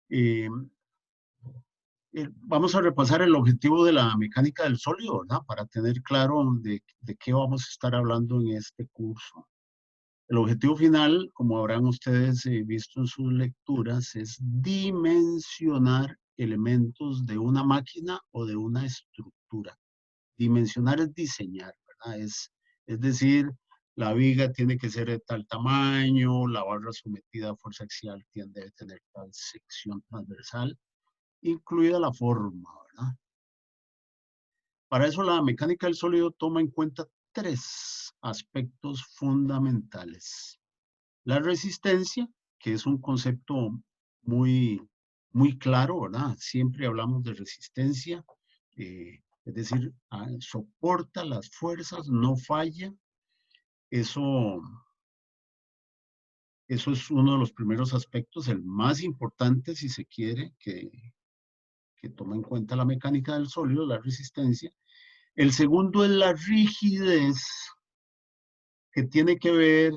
Eh, Vamos a repasar el objetivo de la mecánica del sólido, ¿verdad? Para tener claro de qué vamos a estar hablando en este curso. El objetivo final, como habrán ustedes visto en sus lecturas, es dimensionar elementos de una máquina o de una estructura. Dimensionar es diseñar, ¿verdad? Es decir, la viga tiene que ser de tal tamaño, la barra sometida a fuerza axial tiende a tener tal sección transversal, incluida la forma, ¿verdad? Para eso la mecánica del sólido toma en cuenta tres aspectos fundamentales. La resistencia, que es un concepto muy, muy claro, ¿verdad? Siempre hablamos de resistencia, es decir, soporta las fuerzas, no falla. Eso, eso es uno de los primeros aspectos, el más importante, si se quiere, que toma en cuenta la mecánica del sólido, la resistencia. El segundo es la rigidez, que tiene que ver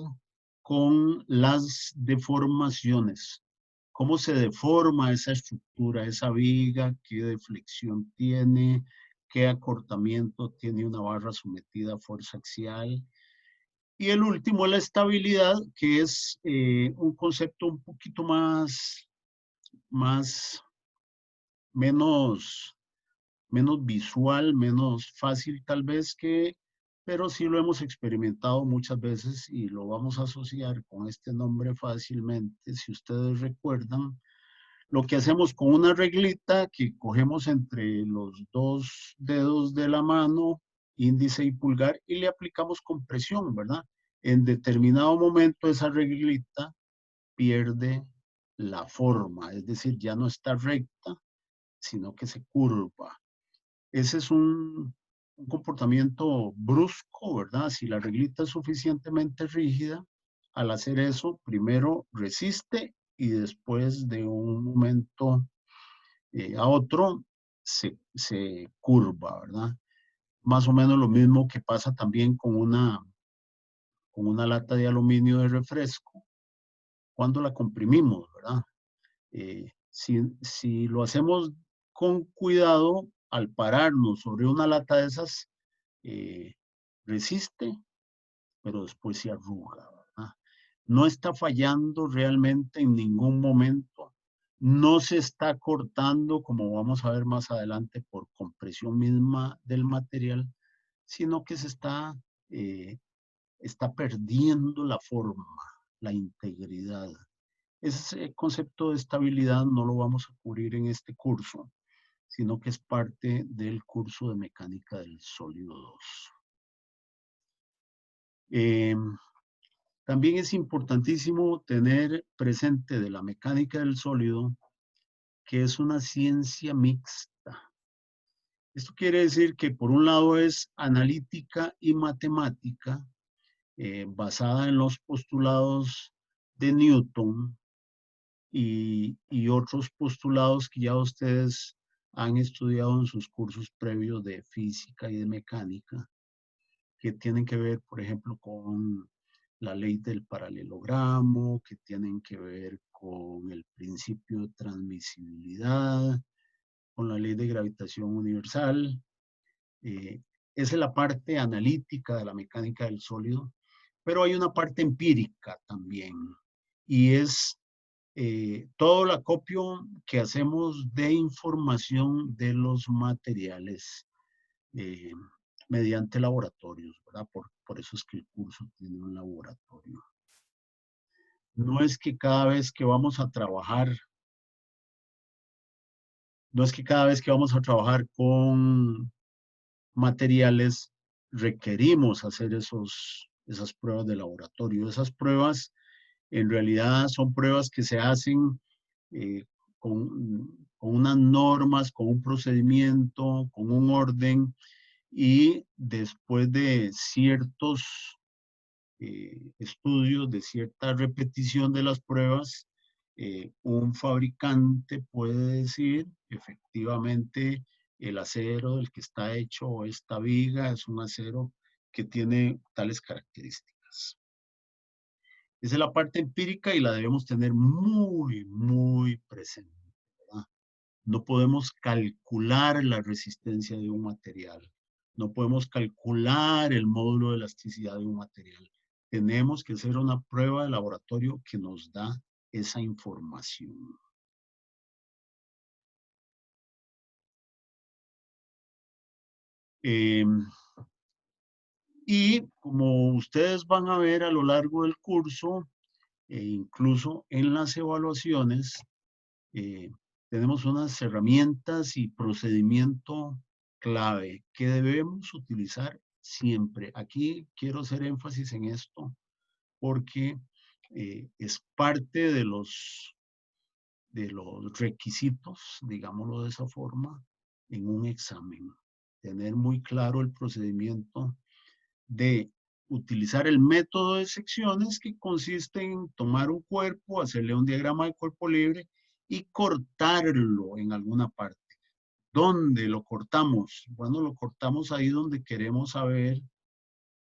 con las deformaciones. ¿Cómo se deforma esa estructura, esa viga? ¿Qué deflexión tiene? ¿Qué acortamiento tiene una barra sometida a fuerza axial? Y el último es la estabilidad, que es un concepto un poquito más, menos, menos visual, menos fácil tal vez pero sí lo hemos experimentado muchas veces y lo vamos a asociar con este nombre fácilmente. Si ustedes recuerdan, lo que hacemos con una reglita que cogemos entre los dos dedos de la mano, índice y pulgar, y le aplicamos compresión, ¿verdad? En determinado momento esa reglita pierde la forma, es decir, ya no está recta, sino que se curva. Ese es un comportamiento brusco, ¿verdad? Si la reglita es suficientemente rígida, al hacer eso, primero resiste y después de un momento a otro se curva, ¿verdad? Más o menos lo mismo que pasa también con una lata de aluminio de refresco cuando la comprimimos, ¿verdad? Si lo hacemos con cuidado, al pararnos sobre una lata de esas, eh, resiste, pero después se arruga, ¿verdad? No está fallando realmente en ningún momento. No se está cortando, como vamos a ver más adelante, por compresión misma del material, sino que eh, está perdiendo la forma, la integridad. Ese concepto de estabilidad no lo vamos a cubrir en este curso, sino que es parte del curso de mecánica del sólido 2. Eh, También es importantísimo tener presente de la mecánica del sólido que es una ciencia mixta. Esto quiere decir que por un lado es analítica y matemática, basada en los postulados de Newton y otros postulados que ya ustedes han estudiado en sus cursos previos de física y de mecánica, que tienen que ver, por ejemplo, con la ley del paralelogramo, que tienen que ver con el principio de transmisibilidad, con la ley de gravitación universal. Eh, Esa es la parte analítica de la mecánica del sólido, pero hay una parte empírica también, y es todo el acopio que hacemos de información de los materiales eh, mediante laboratorios, ¿verdad? Por eso es que el curso tiene un laboratorio. No es que cada vez que vamos a trabajar, no es que cada vez que vamos a trabajar con materiales requerimos hacer esas pruebas de laboratorio. Esas pruebas en realidad son pruebas que se hacen eh, con unas normas, con un procedimiento, con un orden y después de ciertos estudios, de cierta repetición de las pruebas, un fabricante puede decir efectivamente el acero del que está hecho o esta viga es un acero que tiene tales características. Esa es la parte empírica y la debemos tener muy, muy presente. No podemos calcular la resistencia de un material. No podemos calcular el módulo de elasticidad de un material. Tenemos que hacer una prueba de laboratorio que nos da esa información. Y como ustedes van a ver a lo largo del curso, e incluso en las evaluaciones, tenemos unas herramientas y procedimiento clave que debemos utilizar siempre. Aquí quiero hacer énfasis en esto porque es parte de los requisitos, digámoslo de esa forma, en un examen. Tener muy claro el procedimiento de utilizar el método de secciones, que consiste en tomar un cuerpo, hacerle un diagrama de cuerpo libre y cortarlo en alguna parte. ¿Dónde lo cortamos? Bueno, lo cortamos ahí donde queremos saber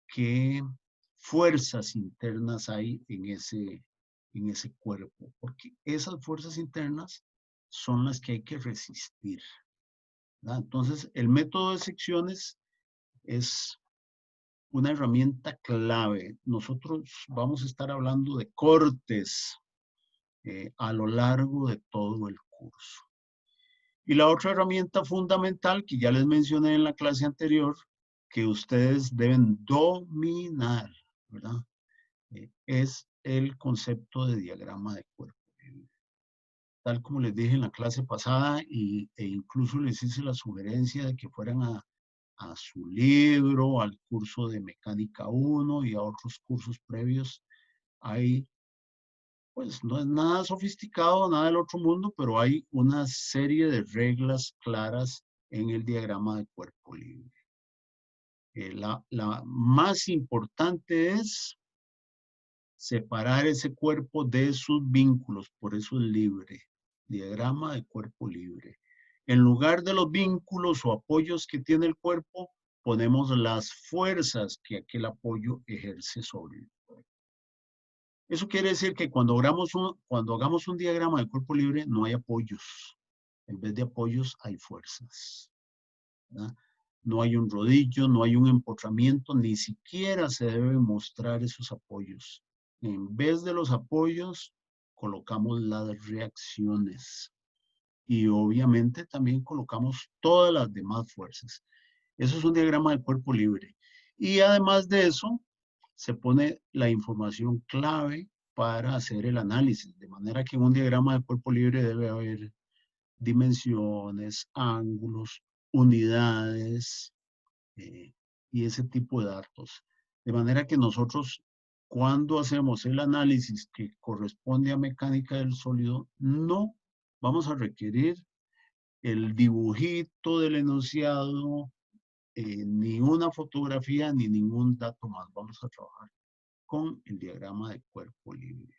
qué fuerzas internas hay en ese cuerpo, porque esas fuerzas internas son las que hay que resistir, ¿verdad? Entonces, el método de secciones es una herramienta clave. Nosotros vamos a estar hablando de cortes a lo largo de todo el curso. Y la otra herramienta fundamental que ya les mencioné en la clase anterior, que ustedes deben dominar, ¿verdad? Es el concepto de diagrama de cuerpo. Tal como les dije en la clase pasada e incluso les hice la sugerencia de que fueran a su libro, al curso de Mecánica 1 y a otros cursos previos. Hay, pues no es nada sofisticado, nada del otro mundo, pero hay una serie de reglas claras en el diagrama de cuerpo libre. La más importante es separar ese cuerpo de sus vínculos, por eso es libre. Diagrama de cuerpo libre. En lugar de los vínculos o apoyos que tiene el cuerpo, ponemos las fuerzas que aquel apoyo ejerce sobre el cuerpo. Eso quiere decir que cuando hagamos un diagrama de cuerpo libre, no hay apoyos. En vez de apoyos, hay fuerzas, ¿verdad? No hay un rodillo, no hay un empotramiento, ni siquiera se deben mostrar esos apoyos. En vez de los apoyos, colocamos las reacciones. Y obviamente también colocamos todas las demás fuerzas. Eso es un diagrama de cuerpo libre. Y además de eso, se pone la información clave para hacer el análisis. De manera que en un diagrama de cuerpo libre debe haber dimensiones, ángulos, unidades y ese tipo de datos. De manera que nosotros, cuando hacemos el análisis que corresponde a mecánica del sólido, no vamos a requerir el dibujito del enunciado, ni una fotografía, ni ningún dato más. Vamos a trabajar con el diagrama de cuerpo libre.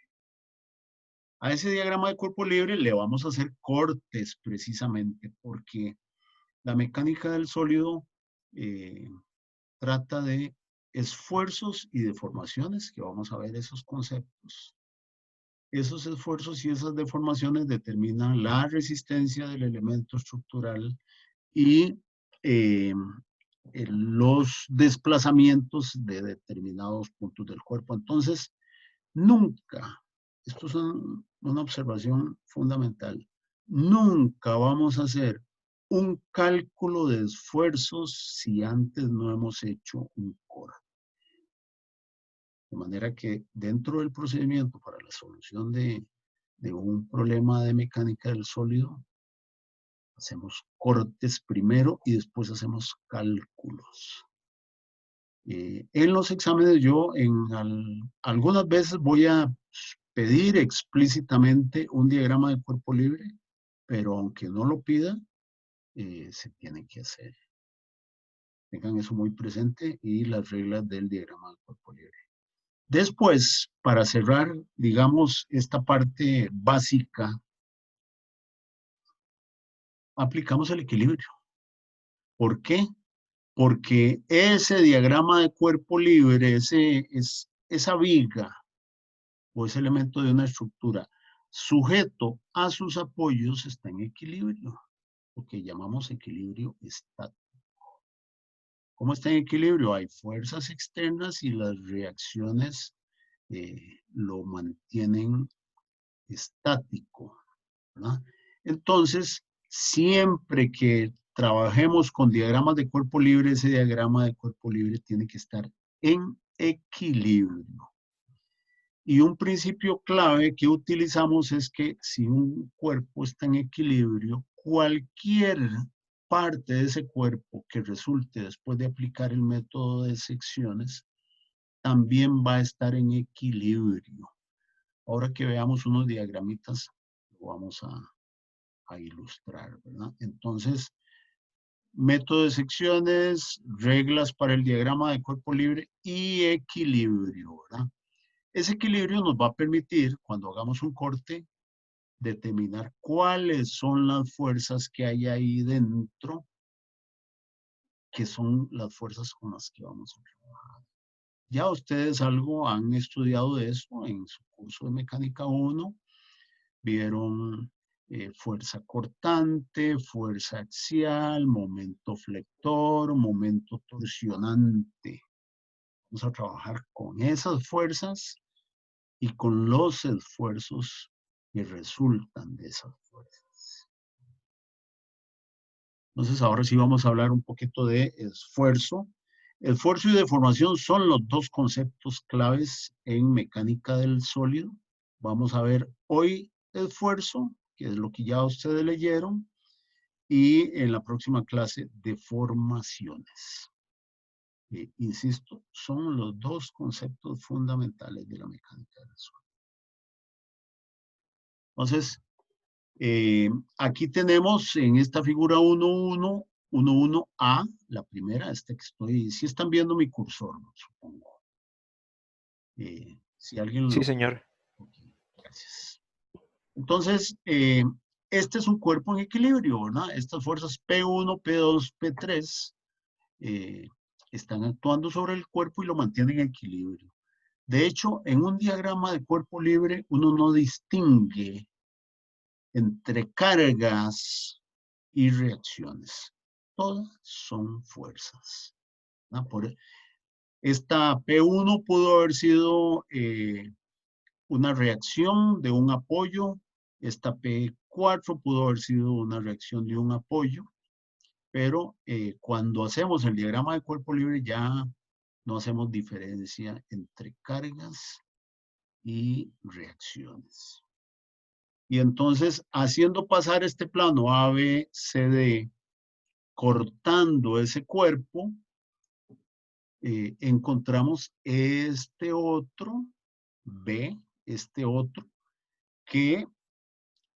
A ese diagrama de cuerpo libre le vamos a hacer cortes precisamente porque la mecánica del sólido trata de esfuerzos y deformaciones, que vamos a ver esos conceptos. Esos esfuerzos y esas deformaciones determinan la resistencia del elemento estructural y los desplazamientos de determinados puntos del cuerpo. Entonces, nunca, esto es una observación fundamental, nunca vamos a hacer un cálculo de esfuerzos si antes no hemos hecho un corte. De manera que dentro del procedimiento para la solución de un problema de mecánica del sólido, hacemos cortes primero y después hacemos cálculos. En los exámenes yo algunas veces voy a pedir explícitamente un diagrama de cuerpo libre, pero aunque no lo pida, se tiene que hacer. Tengan eso muy presente y las reglas del diagrama de cuerpo libre. Después, para cerrar, digamos, esta parte básica, aplicamos el equilibrio. ¿Por qué? Porque ese diagrama de cuerpo libre, esa viga o ese elemento de una estructura sujeto a sus apoyos está en equilibrio. lo que llamamos equilibrio estático. ¿Cómo está en equilibrio? Hay fuerzas externas y las reacciones lo mantienen estático, ¿verdad? Entonces, siempre que trabajemos con diagramas de cuerpo libre, ese diagrama de cuerpo libre tiene que estar en equilibrio. Y un principio clave que utilizamos es que si un cuerpo está en equilibrio, cualquier parte de ese cuerpo que resulte después de aplicar el método de secciones también va a estar en equilibrio. Ahora que veamos unos diagramitas, lo vamos a ilustrar, ¿verdad? Entonces, método de secciones, reglas para el diagrama de cuerpo libre y equilibrio, ¿verdad? Ese equilibrio nos va a permitir, cuando hagamos un corte, determinar cuáles son las fuerzas que hay ahí dentro, que son las fuerzas con las que vamos a trabajar. Ya ustedes algo han estudiado de eso en su curso de Mecánica 1, vieron fuerza cortante, fuerza axial, momento flector, momento torsionante. Vamos a trabajar con esas fuerzas y con los esfuerzos que resultan de esas fuerzas. Entonces, ahora sí vamos a hablar un poquito de esfuerzo. Esfuerzo y deformación son los dos conceptos claves en mecánica del sólido. Vamos a ver hoy esfuerzo, que es lo que ya ustedes leyeron, y en la próxima clase, deformaciones. Insisto, son los dos conceptos fundamentales de la mecánica del sólido. Entonces, aquí tenemos en esta figura 1.1, 1.1a, la primera, esta que estoy, si están viendo mi cursor, supongo. Si alguien Sí, lo... señor. Okay, gracias. Entonces, este es un cuerpo en equilibrio, ¿verdad? Estas fuerzas P1, P2, P3 están actuando sobre el cuerpo y lo mantienen en equilibrio. De hecho, en un diagrama de cuerpo libre, uno no distingue entre cargas y reacciones. Todas son fuerzas, ¿no? Esta P1 pudo haber sido una reacción de un apoyo, esta P4 pudo haber sido una reacción de un apoyo, pero cuando hacemos el diagrama de cuerpo libre ya no hacemos diferencia entre cargas y reacciones. Y entonces, haciendo pasar este plano A, B, C, D, cortando ese cuerpo, encontramos este otro, B, este otro, que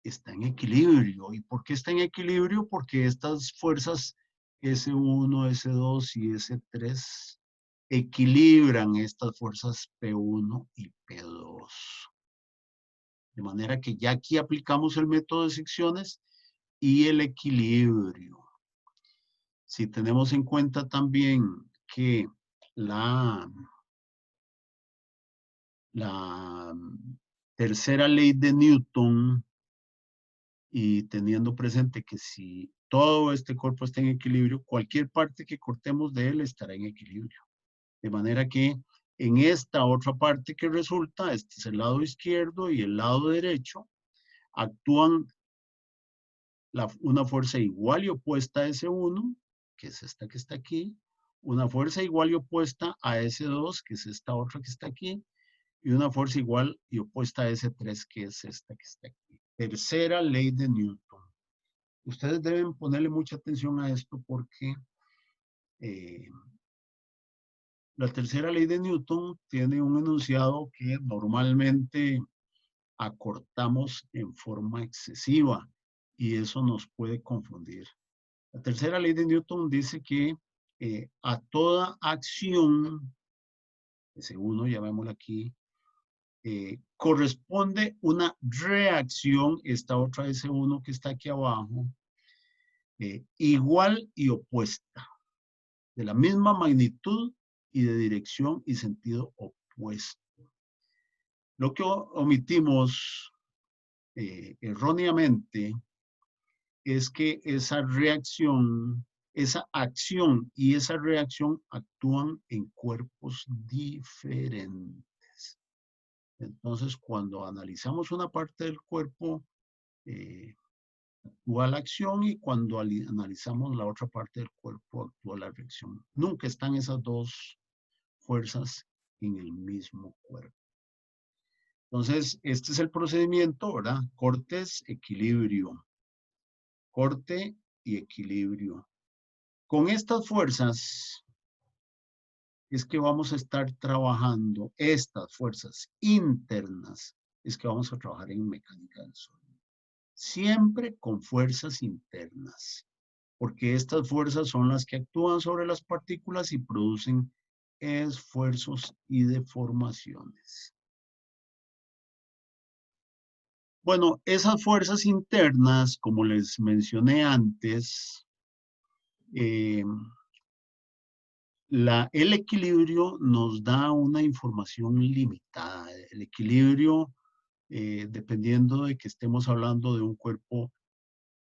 está en equilibrio. ¿Y por qué está en equilibrio? Porque estas fuerzas S1, S2 y S3 equilibran estas fuerzas P1 y P2. De manera que ya aquí aplicamos el método de secciones y el equilibrio. Si tenemos en cuenta también que la tercera ley de Newton, y teniendo presente que si todo este cuerpo está en equilibrio, cualquier parte que cortemos de él estará en equilibrio. De manera que en esta otra parte que resulta, este es el lado izquierdo y el lado derecho, actúan una fuerza igual y opuesta a S1, que es esta que está aquí, una fuerza igual y opuesta a S2, que es esta otra que está aquí, y una fuerza igual y opuesta a S3, que es esta que está aquí. Tercera ley de Newton. Ustedes deben ponerle mucha atención a esto porque la tercera ley de Newton tiene un enunciado que normalmente acortamos en forma excesiva y eso nos puede confundir. La tercera ley de Newton dice que a toda acción, S1, llamémosla aquí, corresponde una reacción, esta otra S1 que está aquí abajo, igual y opuesta, de la misma magnitud y de dirección y sentido opuesto. Lo que omitimos erróneamente es que esa reacción, esa acción y esa reacción actúan en cuerpos diferentes. Entonces, cuando analizamos una parte del cuerpo, actúa la acción y cuando analizamos la otra parte del cuerpo, actúa la reacción. Nunca están esas dos fuerzas en el mismo cuerpo. Entonces, este es el procedimiento, ¿verdad? Cortes, equilibrio. Corte y equilibrio. Con estas fuerzas es que vamos a estar trabajando, estas fuerzas internas, es que vamos a trabajar en mecánica del sonido. Siempre con fuerzas internas, porque estas fuerzas son las que actúan sobre las partículas y producen esfuerzos y deformaciones. Bueno, esas fuerzas internas, como les mencioné antes, el equilibrio nos da una información limitada. El equilibrio, dependiendo de que estemos hablando de un cuerpo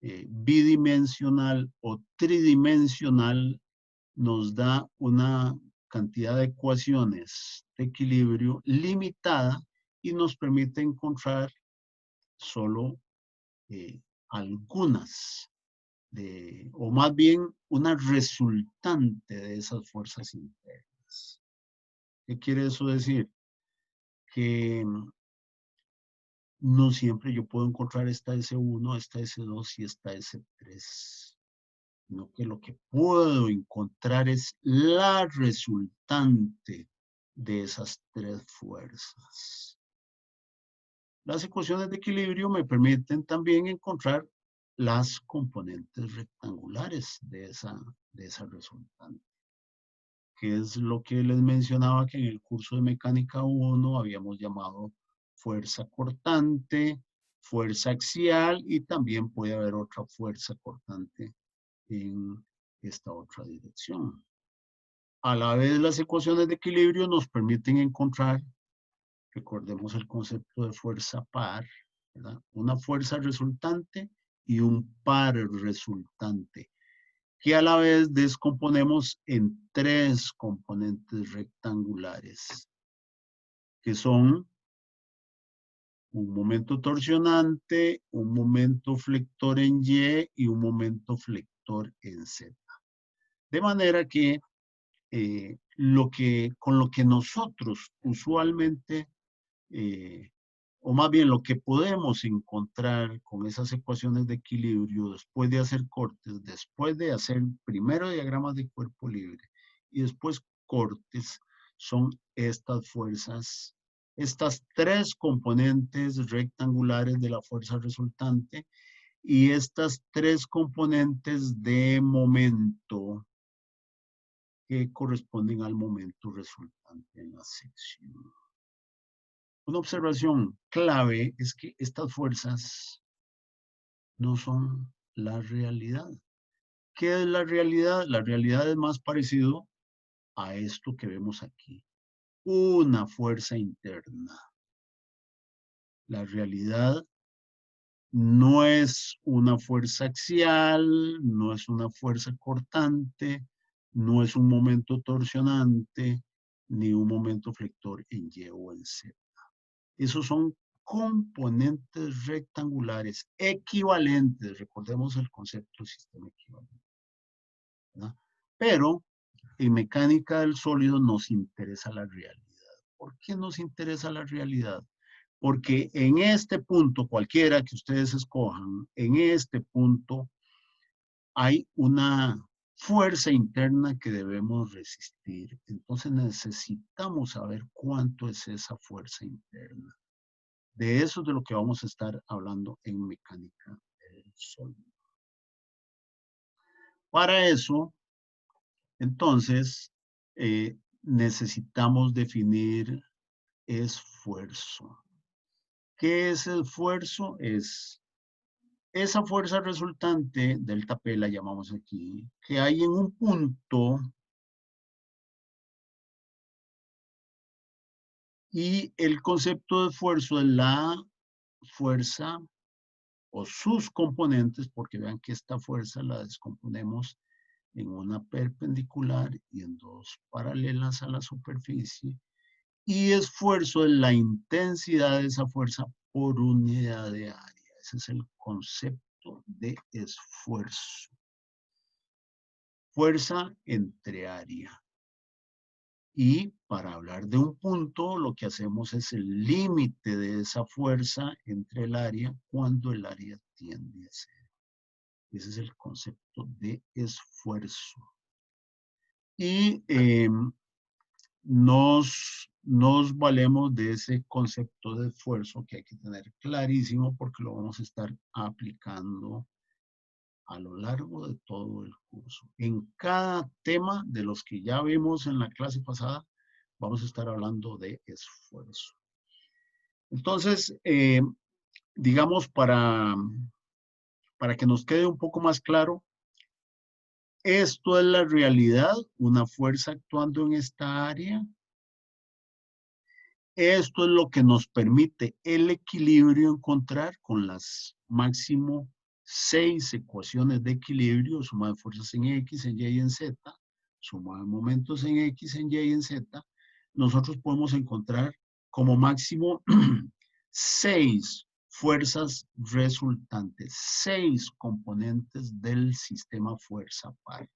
bidimensional o tridimensional, nos da una cantidad de ecuaciones de equilibrio limitada y nos permite encontrar solo algunas o más bien una resultante de esas fuerzas internas. ¿Qué quiere eso decir? Que no siempre yo puedo encontrar esta S1, esta S2 y esta S3, sino que lo que puedo encontrar es la resultante de esas tres fuerzas. Las ecuaciones de equilibrio me permiten también encontrar las componentes rectangulares de esa resultante, que es lo que les mencionaba que en el curso de mecánica 1 habíamos llamado fuerza cortante, fuerza axial y también puede haber otra fuerza cortante en esta otra dirección. A la vez, las ecuaciones de equilibrio nos permiten encontrar, recordemos el concepto de fuerza par, ¿verdad? Una fuerza resultante y un par resultante, que a la vez descomponemos en tres componentes rectangulares, que son un momento torsionante, un momento flector en Y y un momento flector en Z. De manera que, con lo que nosotros usualmente, o más bien lo que podemos encontrar con esas ecuaciones de equilibrio después de hacer cortes, después de hacer primero diagramas de cuerpo libre y después cortes, son estas fuerzas, estas tres componentes rectangulares de la fuerza resultante y estas tres componentes de momento que corresponden al momento resultante en la sección. Una observación clave es que estas fuerzas no son la realidad. ¿Qué es la realidad? La realidad es más parecido a esto que vemos aquí. Una fuerza interna. La realidad no es una fuerza axial, no es una fuerza cortante, no es un momento torsionante, ni un momento flector en Y o en Z. Esos son componentes rectangulares equivalentes. Recordemos el concepto de sistema equivalente, ¿verdad? Pero en mecánica del sólido nos interesa la realidad. ¿Por qué nos interesa la realidad? Porque en este punto, cualquiera que ustedes escojan, en este punto hay una fuerza interna que debemos resistir. Entonces necesitamos saber cuánto es esa fuerza interna. De eso es de lo que vamos a estar hablando en mecánica del sólido. Para eso, entonces, necesitamos definir esfuerzo. ¿Qué es esfuerzo? Es esa fuerza resultante, delta P la llamamos aquí, que hay en un punto y el concepto de esfuerzo es la fuerza o sus componentes, porque vean que esta fuerza la descomponemos en una perpendicular y en dos paralelas a la superficie. Y esfuerzo es la intensidad de esa fuerza por unidad de área. Ese es el concepto de esfuerzo. Fuerza entre área. Y para hablar de un punto, lo que hacemos es el límite de esa fuerza entre el área cuando el área tiende a cero. Ese es el concepto de esfuerzo. Y nos valemos de ese concepto de esfuerzo que hay que tener clarísimo porque lo vamos a estar aplicando a lo largo de todo el curso. En cada tema de los que ya vimos en la clase pasada, vamos a estar hablando de esfuerzo. Entonces, digamos, para que nos quede un poco más claro, esto es la realidad, una fuerza actuando en esta área. Esto es lo que nos permite el equilibrio encontrar con las máximo 6 ecuaciones de equilibrio, suma de fuerzas en X, en Y y en Z, suma de momentos en X, en Y y en Z. Nosotros podemos encontrar como máximo 6 fuerzas resultantes, 6 componentes del sistema fuerza par,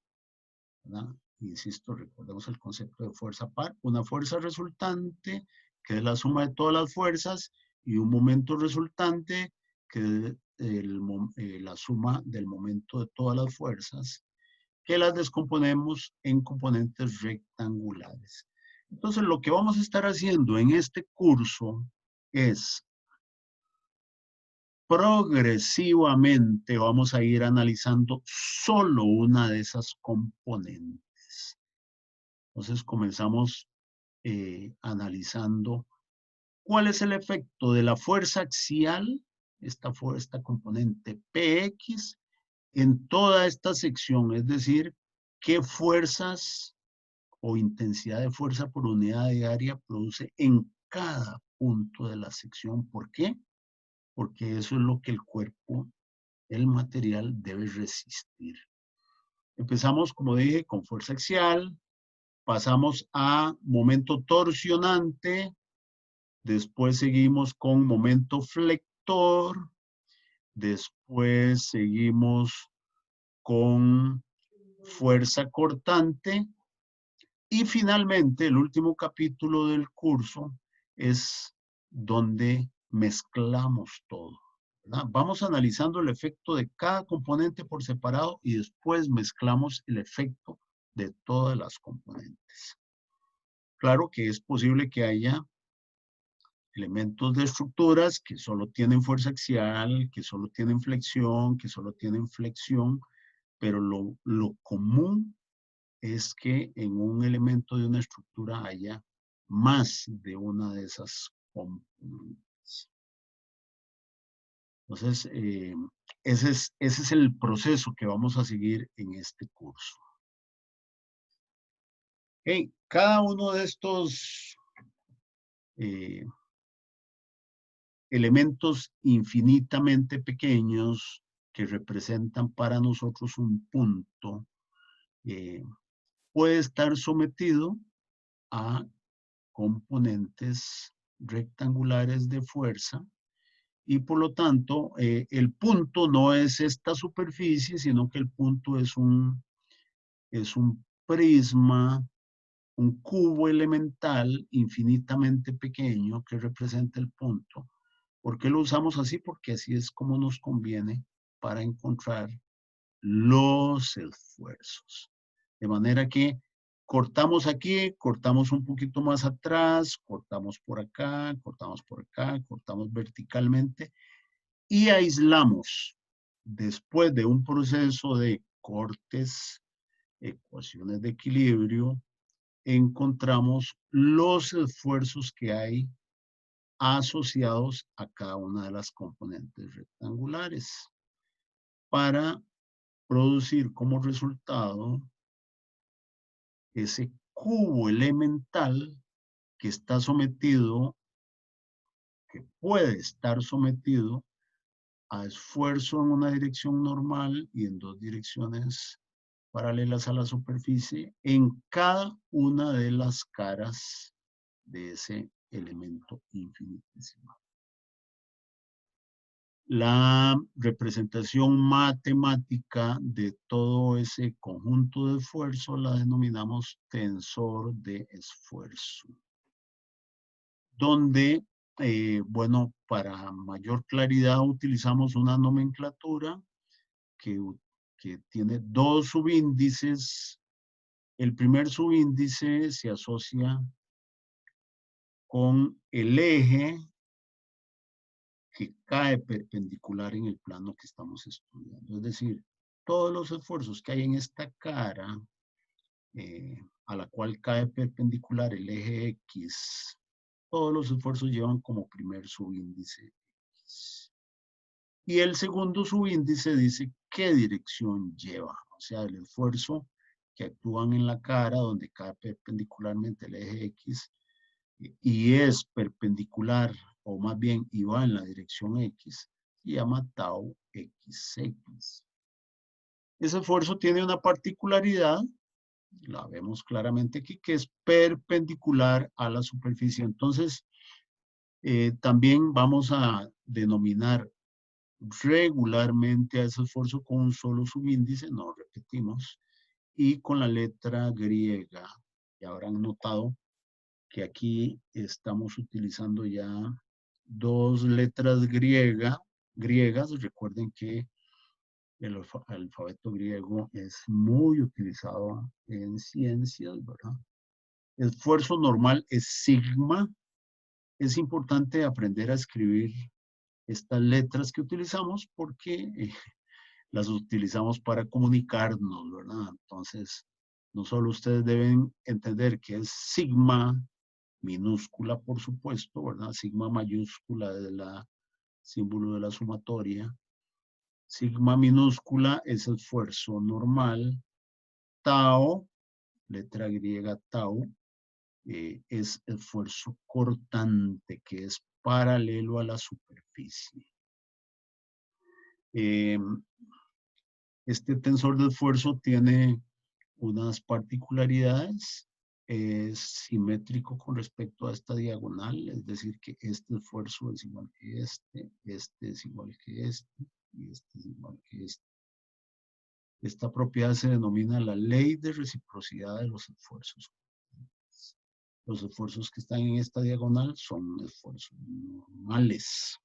¿verdad? Insisto, recordemos el concepto de fuerza par, una fuerza resultante que es la suma de todas las fuerzas y un momento resultante que es la suma del momento de todas las fuerzas, que las descomponemos en componentes rectangulares. Entonces, lo que vamos a estar haciendo en este curso es progresivamente vamos a ir analizando solo una de esas componentes. Entonces comenzamos analizando cuál es el efecto de la fuerza axial, esta componente PX, en toda esta sección, es decir, qué fuerzas o intensidad de fuerza por unidad de área produce en cada punto de la sección. ¿Por qué? Porque eso es lo que el cuerpo, el material, debe resistir. Empezamos, como dije, con fuerza axial, pasamos a momento torsionante, después seguimos con momento flector, después seguimos con fuerza cortante y finalmente el último capítulo del curso es donde mezclamos todo, ¿verdad? Vamos analizando el efecto de cada componente por separado y después mezclamos el efecto de todas las componentes. Claro que es posible que haya elementos de estructuras que solo tienen fuerza axial, que solo tienen flexión, pero lo común es que en un elemento de una estructura haya más de una de esas componentes. Entonces, ese es el proceso que vamos a seguir en este curso. Hey, cada uno de estos elementos infinitamente pequeños que representan para nosotros un punto, puede estar sometido a componentes rectangulares de fuerza y por lo tanto el punto no es esta superficie, sino que el punto es un prisma, un cubo elemental infinitamente pequeño que representa el punto. ¿Por qué lo usamos así? Porque así es como nos conviene para encontrar los esfuerzos. De manera que cortamos aquí, cortamos un poquito más atrás, cortamos por acá, cortamos verticalmente y aislamos. Después de un proceso de cortes, ecuaciones de equilibrio, encontramos los esfuerzos que hay asociados a cada una de las componentes rectangulares para producir como resultado ese cubo elemental que está sometido, que puede estar sometido a esfuerzo en una dirección normal y en dos direcciones paralelas a la superficie en cada una de las caras de ese elemento infinitesimal. La representación matemática de todo ese conjunto de esfuerzo la denominamos tensor de esfuerzo, donde, bueno, para mayor claridad utilizamos una nomenclatura que, que tiene dos subíndices. El primer subíndice se asocia con el eje que cae perpendicular en el plano que estamos estudiando. Es decir, todos los esfuerzos que hay en esta cara, a la cual cae perpendicular el eje X, todos los esfuerzos llevan como primer subíndice X. Y el segundo subíndice dice qué dirección lleva, o sea, el esfuerzo que actúan en la cara donde cae perpendicularmente el eje X y es perpendicular, o más bien y va en la dirección X, se llama tau XX. Ese esfuerzo tiene una particularidad, la vemos claramente aquí, que es perpendicular a la superficie. Entonces, también vamos a denominar regularmente a ese esfuerzo con un solo subíndice, no repetimos, y con la letra griega. Ya habrán notado que aquí estamos utilizando ya dos letras griegas. Recuerden que el alfabeto griego es muy utilizado en ciencias, ¿verdad? El esfuerzo normal es sigma. Es importante aprender a escribir estas letras que utilizamos porque las utilizamos para comunicarnos, ¿verdad? Entonces, no solo ustedes deben entender que es sigma, minúscula, por supuesto, ¿verdad? Sigma mayúscula es la símbolo de la sumatoria. Sigma minúscula es esfuerzo normal. Tau, letra griega tau, es esfuerzo cortante, que es paralelo a la superficie. Este tensor de esfuerzo tiene unas particularidades. Es simétrico con respecto a esta diagonal, es decir, que este esfuerzo es igual que este es igual que este, y este es igual que este. Esta propiedad se denomina la ley de reciprocidad de los esfuerzos. Los esfuerzos que están en esta diagonal son esfuerzos normales.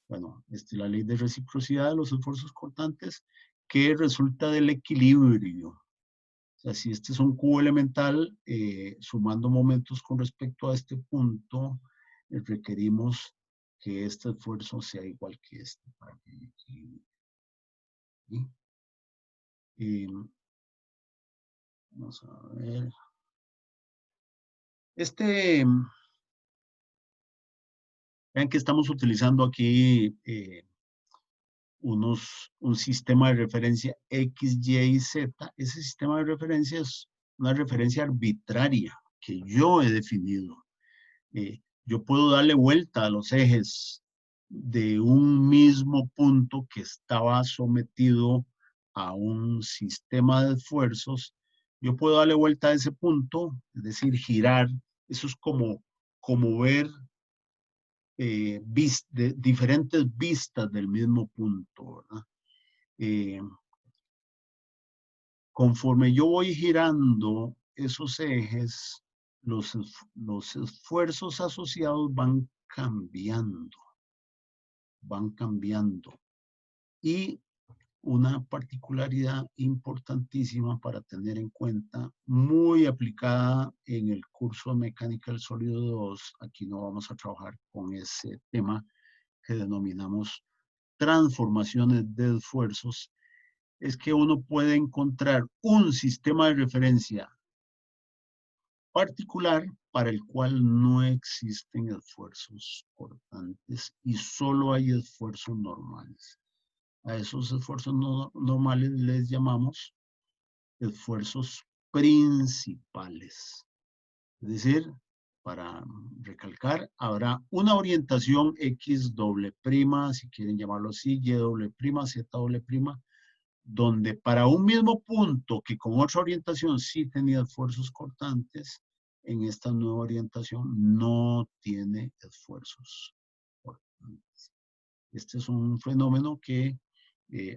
Bueno, la ley de reciprocidad de los esfuerzos cortantes que resulta del equilibrio. O sea, si este es un cubo elemental, sumando momentos con respecto a este punto, requerimos que este esfuerzo sea igual que este para que haya equilibrio. ¿Sí? Vamos a ver. Vean que estamos utilizando aquí un sistema de referencia X, Y y Z. Ese sistema de referencia es una referencia arbitraria que yo he definido. Yo puedo darle vuelta a los ejes de un mismo punto que estaba sometido a un sistema de esfuerzos. Yo puedo darle vuelta a ese punto, es decir, girar. Eso es como ver diferentes vistas del mismo punto, ¿verdad? Conforme yo voy girando esos ejes, los esfuerzos asociados van cambiando. Y una particularidad importantísima para tener en cuenta, muy aplicada en el curso de Mecánica del Sólido 2, aquí no vamos a trabajar con ese tema que denominamos transformaciones de esfuerzos, es que uno puede encontrar un sistema de referencia particular para el cual no existen esfuerzos cortantes y solo hay esfuerzos normales. A esos esfuerzos normales les llamamos esfuerzos principales. Es decir, para recalcar, habrá una orientación X doble prima, si quieren llamarlo así, Y doble prima, Z doble prima, donde para un mismo punto que con otra orientación sí tenía esfuerzos cortantes, en esta nueva orientación no tiene esfuerzos cortantes. Este es un fenómeno que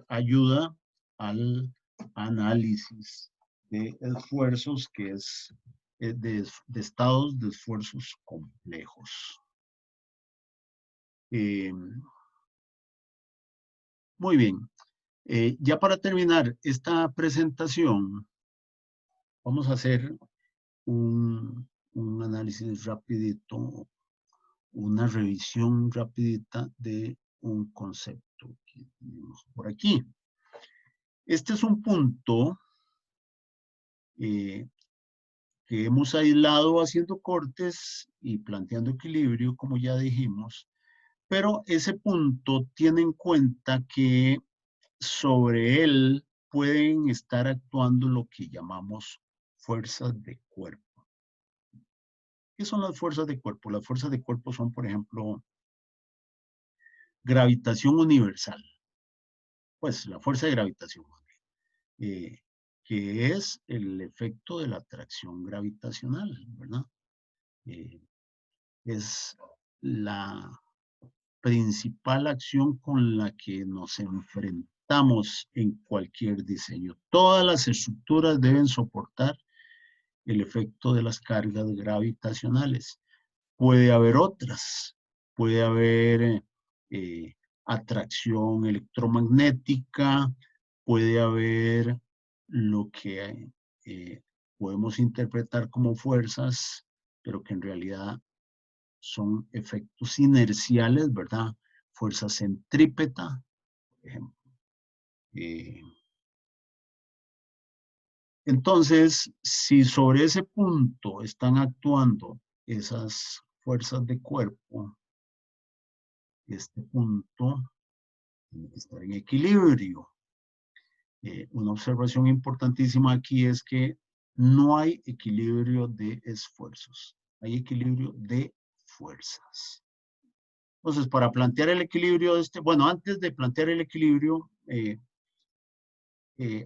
ayuda al análisis de esfuerzos, que es de estados de esfuerzos complejos. Muy bien. Ya para terminar esta presentación, vamos a hacer un análisis rapidito, una revisión rapidita de un concepto que tenemos por aquí. Este es un punto que hemos aislado haciendo cortes y planteando equilibrio, como ya dijimos, pero ese punto tiene en cuenta que sobre él pueden estar actuando lo que llamamos fuerzas de cuerpo. ¿Qué son las fuerzas de cuerpo? Las fuerzas de cuerpo son, por ejemplo, gravitación universal. Pues la fuerza de gravitación, eh, que es el efecto de la atracción gravitacional, ¿verdad? Es la principal acción con la que nos enfrentamos en cualquier diseño. Todas las estructuras deben soportar el efecto de las cargas gravitacionales. Puede haber otras, puede haber atracción electromagnética, puede haber lo que podemos interpretar como fuerzas, pero que en realidad son efectos inerciales, ¿verdad? Fuerza centrípeta, por ejemplo. Entonces, si sobre ese punto están actuando esas fuerzas de cuerpo, este punto tiene que estar en equilibrio. Una observación importantísima aquí es que no hay equilibrio de esfuerzos, hay equilibrio de fuerzas. Entonces, para plantear el equilibrio de bueno, antes de plantear el equilibrio,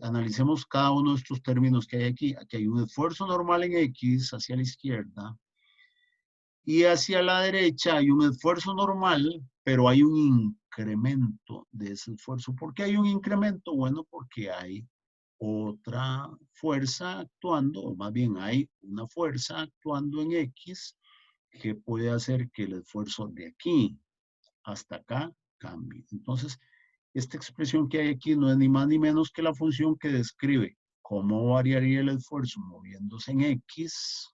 analicemos cada uno de estos términos que hay aquí. Aquí hay un esfuerzo normal en X hacia la izquierda y hacia la derecha hay un esfuerzo normal, pero hay un incremento de ese esfuerzo. ¿Por qué hay un incremento? Bueno, porque hay otra fuerza actuando, o más bien hay una fuerza actuando en X que puede hacer que el esfuerzo de aquí hasta acá cambie. Entonces, esta expresión que hay aquí no es ni más ni menos que la función que describe cómo variaría el esfuerzo moviéndose en X,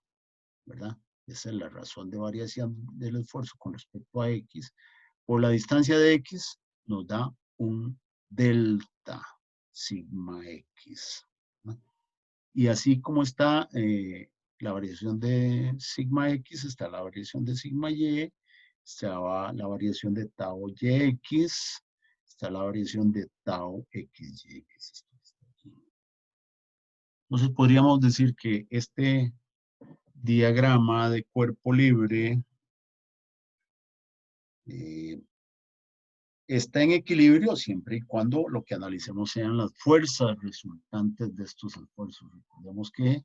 ¿verdad? Esa es la razón de variación del esfuerzo con respecto a X. Por la distancia de X nos da un delta sigma X, ¿no? Y así como está la variación de sigma X, está la variación de sigma Y, está la variación de tau YX, está la variación de tau XY. Entonces podríamos decir que este diagrama de cuerpo libre está en equilibrio siempre y cuando lo que analicemos sean las fuerzas resultantes de estos esfuerzos. Recordemos que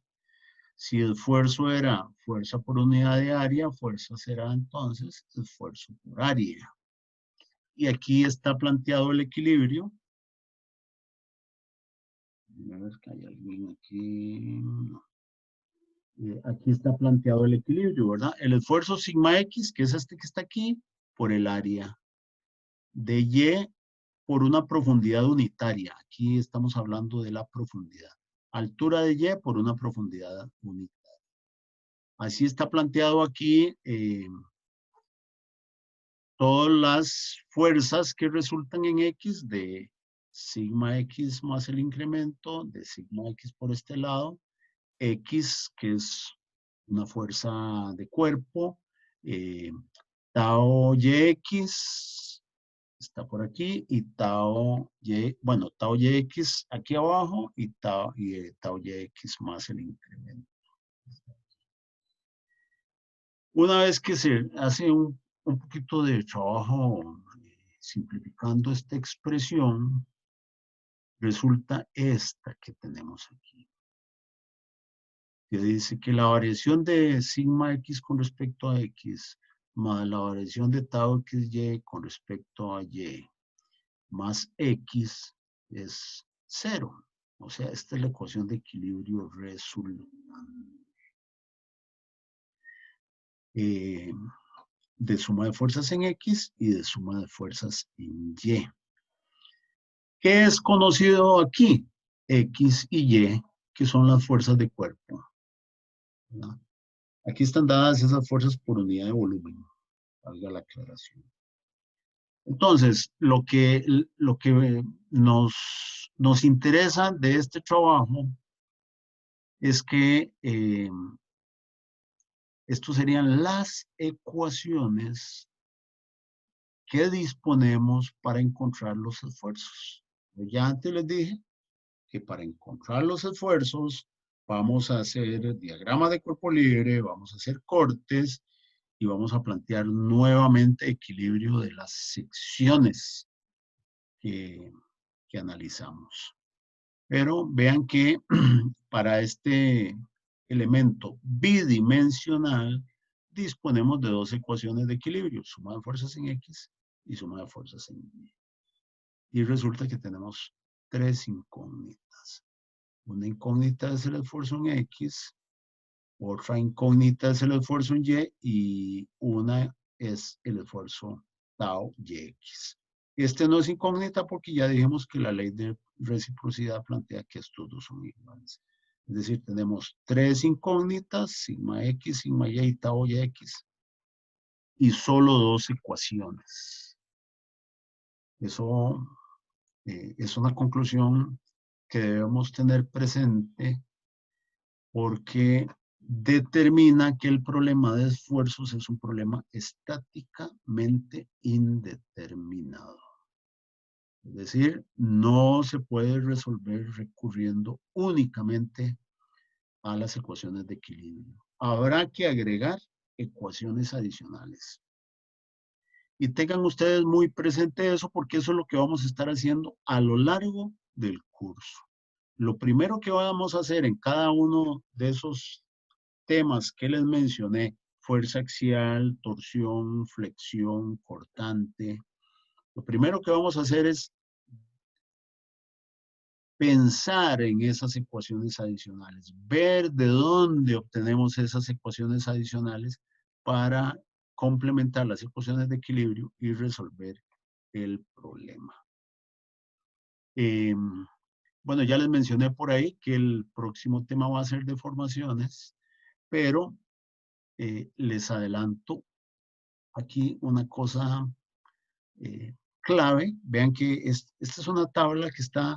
si el esfuerzo era fuerza por unidad de área, fuerza será entonces esfuerzo por área. Y aquí está planteado el equilibrio. A ver que hay alguien aquí. Aquí está planteado el equilibrio, ¿verdad? El esfuerzo sigma X, que es este que está aquí, por el área de Y por una profundidad unitaria. Aquí estamos hablando de la profundidad. Altura de Y por una profundidad unitaria. Así está planteado aquí todas las fuerzas que resultan en X de sigma X más el incremento de sigma X por este lado, X que es una fuerza de cuerpo, tau YX está por aquí y tau Y, bueno, tau YX aquí abajo y tau YX más el incremento. Una vez que se hace un poquito de trabajo simplificando esta expresión, resulta esta que tenemos aquí, que dice que la variación de sigma x con respecto a x más la variación de tau xy con respecto a y más x es 0. O sea, esta es la ecuación de equilibrio resultante. Eh, de suma de fuerzas en X y de suma de fuerzas en Y. ¿Qué es conocido aquí? X y Y, que son las fuerzas de cuerpo, ¿verdad? Aquí están dadas esas fuerzas por unidad de volumen, valga la aclaración. Entonces, lo que nos interesa de este trabajo es que estos serían las ecuaciones que disponemos para encontrar los esfuerzos. Ya antes les dije que para encontrar los esfuerzos vamos a hacer diagrama de cuerpo libre, vamos a hacer cortes y vamos a plantear nuevamente equilibrio de las secciones que, que analizamos. Pero vean que para este elemento bidimensional disponemos de dos ecuaciones de equilibrio, suma de fuerzas en X y suma de fuerzas en Y. Y resulta que tenemos tres incógnitas. Una incógnita es el esfuerzo en X, otra incógnita es el esfuerzo en Y una es el esfuerzo tau YX. Este no es incógnita porque ya dijimos que la ley de reciprocidad plantea que estos dos son iguales. Es decir, tenemos tres incógnitas, sigma X, sigma Y y tau YX, y solo dos ecuaciones. Eso es una conclusión que debemos tener presente porque determina que el problema de esfuerzos es un problema estáticamente indeterminado. Es decir, no se puede resolver recurriendo únicamente a las ecuaciones de equilibrio. Habrá que agregar ecuaciones adicionales. Y tengan ustedes muy presente eso porque eso es lo que vamos a estar haciendo a lo largo del curso. Lo primero que vamos a hacer en cada uno de esos temas que les mencioné, fuerza axial, torsión, flexión, cortante, lo primero que vamos a hacer es pensar en esas ecuaciones adicionales, ver de dónde obtenemos esas ecuaciones adicionales para complementar las ecuaciones de equilibrio y resolver el problema. Bueno, ya les mencioné por ahí que el próximo tema va a ser deformaciones, pero les adelanto aquí una cosa clave. Vean que esta es una tabla que está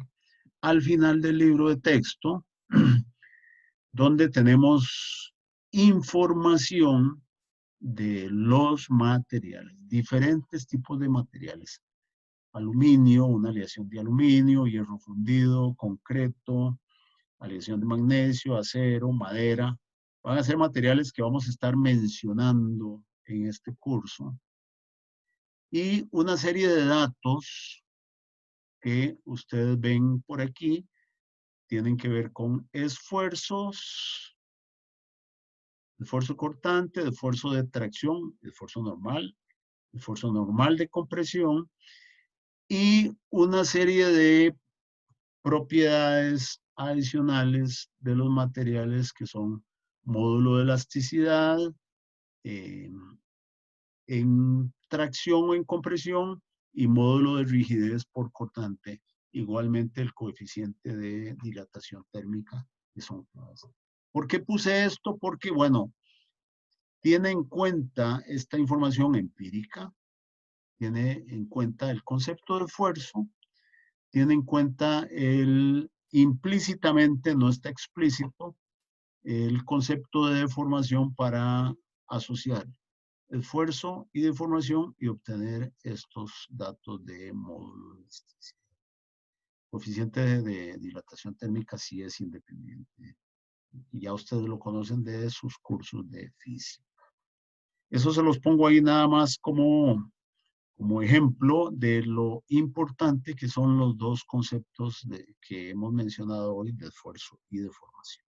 al final del libro de texto, donde tenemos información de los materiales, diferentes tipos de materiales. Aluminio, una aleación de aluminio, hierro fundido, concreto, aleación de magnesio, acero, madera. Van a ser materiales que vamos a estar mencionando en este curso. Y una serie de datos que ustedes ven por aquí tienen que ver con esfuerzos, esfuerzo cortante, esfuerzo de tracción, esfuerzo normal de compresión y una serie de propiedades adicionales de los materiales que son módulo de elasticidad, eh, en tracción o en compresión y módulo de rigidez por cortante. Igualmente el coeficiente de dilatación térmica, que son claves. ¿Por qué puse esto? Porque, bueno, tiene en cuenta esta información empírica, tiene en cuenta el concepto de esfuerzo, tiene en cuenta implícitamente, no está explícito, el concepto de deformación para asociar esfuerzo y deformación y obtener estos datos de módulo de elasticidad. Coeficiente de dilatación térmica sí es independiente. Y ya ustedes lo conocen de sus cursos de física. Eso se los pongo ahí nada más como ejemplo de lo importante que son los dos conceptos que hemos mencionado hoy de esfuerzo y de formación.